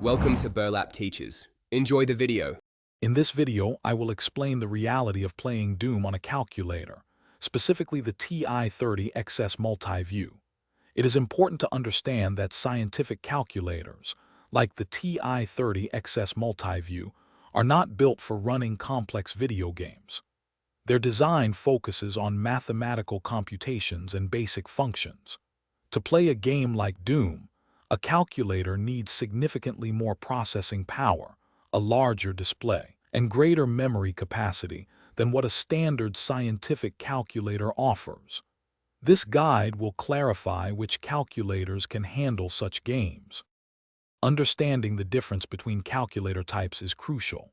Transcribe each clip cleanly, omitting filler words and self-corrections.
Welcome to Burlap Teachers. Enjoy the video. In this video, I will explain the reality of playing Doom on a calculator, specifically the TI-30X IIS multi-view. It is important to understand that scientific calculators, like the TI-30X IIS multi-view, are not built for running complex video games. Their design focuses on mathematical computations and basic functions. To play a game like Doom, a calculator needs significantly more processing power, a larger display, and greater memory capacity than what a standard scientific calculator offers. This guide will clarify which calculators can handle such games. Understanding the difference between calculator types is crucial.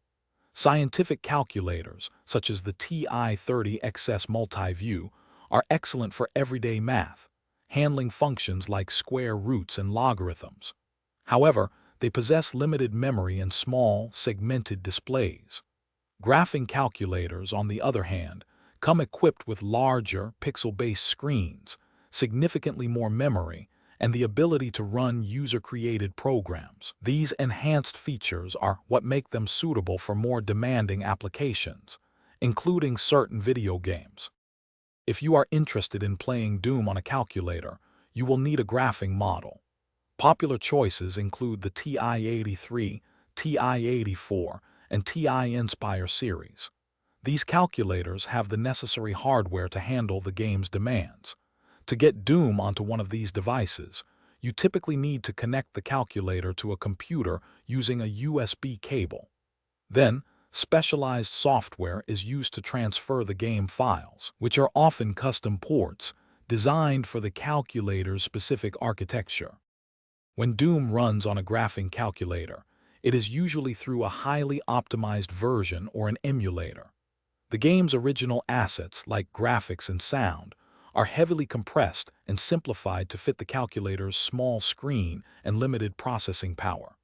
Scientific calculators, such as the TI-30X IIS multi-view, are excellent for everyday math, handling functions like square roots and logarithms. However, they possess limited memory and small, segmented displays. Graphing calculators, on the other hand, come equipped with larger, pixel-based screens, significantly more memory, and the ability to run user-created programs. These enhanced features are what make them suitable for more demanding applications, including certain video games. If you are interested in playing Doom on a calculator, you will need a graphing model. Popular choices include the TI-83, TI-84, and TI-Inspire series. These calculators have the necessary hardware to handle the game's demands. To get Doom onto one of these devices, you typically need to connect the calculator to a computer using a USB cable. Then, specialized software is used to transfer the game files, which are often custom ports designed for the calculator's specific architecture. When Doom runs on a graphing calculator, it is usually through a highly optimized version or an emulator. The game's original assets, like graphics and sound, are heavily compressed and simplified to fit the calculator's small screen and limited processing power.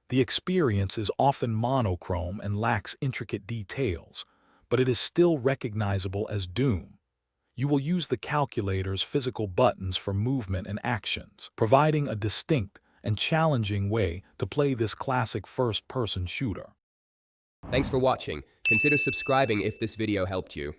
The experience is often monochrome and lacks intricate details, but it is still recognizable as Doom. You will use the calculator's physical buttons for movement and actions, providing a distinct and challenging way to play this classic first-person shooter. Thanks for watching. Consider subscribing if this video helped you.